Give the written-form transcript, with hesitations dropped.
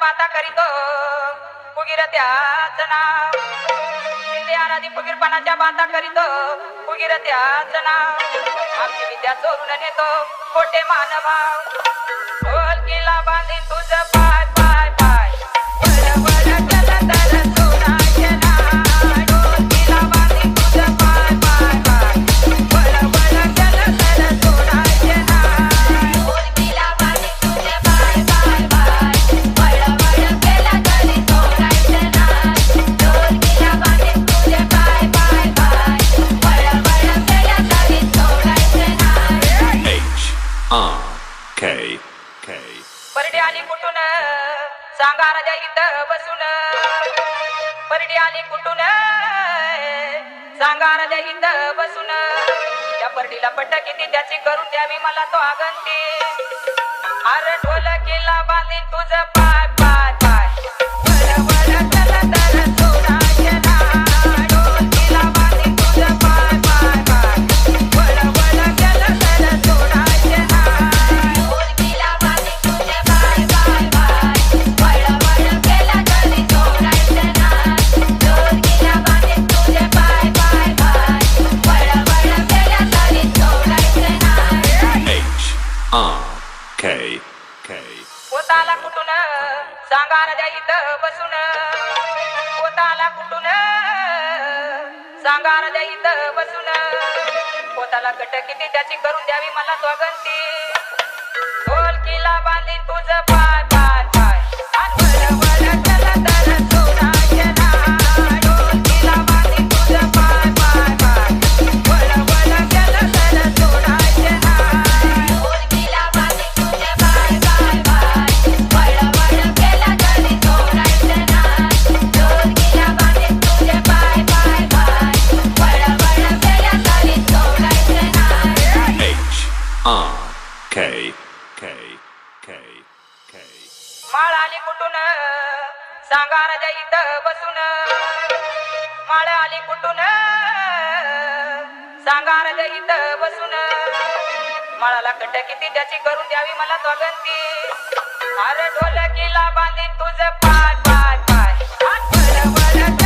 बाता करीतो फुगीर त्याच नाव शिंदे अनादी फुगीरपणाच्या बाता करीतो फुगीर त्याच नाव आमची विद्या चोरून नेतो खोटे मानभाव ढोलकीला बांधी तुझं पाय पाय पाय वळ वळ केलं तर सोडायचे नाही ढोलकीला बांधी तुझं पाय पाय पाय वळ वळ केलं तर सोडायचे नाही ढोलकीला बांधी तुझे पाय पाय पाय वळ वळ केलं तरी सोडायचे नाही ढोलकीला बांधी तुझे पाय पाय पाय वळ वळ केलं तरी सोडायचे नाही H-R-K-K परडी आली कुठून सांगा राजा इथं बसून परडी आली कुठून सांगा राजा इथं बसून त्या परडीला पट्ट किती त्याची करून द्यावी मला तो आगंती अरे ढोलकीला बांधीन तुझं पाय पाय पाय वळ वळ केलं तर सोडायचे नाही ढोलकीला बांधीन तुझं पाय पाय पाय वळ वळ केलं तर सोडायचे नाही ढोलकीला बांधीन तुझे पाय पाय पाय वळ वळ केलं तरी सोडायचे नाही ढोलकीला बांधीन तुझे पाय पाय पाय वळ वळ केलं तरी सोडायचे नाही H-R-K-K पोताला कुठून सांगा राजा इथं बसून पोताला कुठून सांगा राजा इथं बसून पोताला कट किती त्याची करून द्यावी मला स्वगंती ढोलकीला बांधीन तुझं पाय पाय पाय आणि वळ वळ केलं तर सोडायचे नाही ढोलकीला बांधीन तुझं पाय पाय पाय वळ वळ केलं तर सोडायचे नाही ढोलकीला बांधीन तुझे पाय पाय पाय वळ वळ केलं तरी सोडायचे नाही ढोलकीला बांधीन तुझे पाय पाय पाय वळ वळ केलं तरी सोडायचे नाही H-R-K-K-K माळ आली कुठून सांगा राजा इथं बसून माळ आली कुठून सांगा राजा इथं बसून माळाला कट किती त्याची करून द्यावी मला स्वगंती अरे ढोलकीला बांधीन तुझं पाय पाय पाय आणि वळ वळ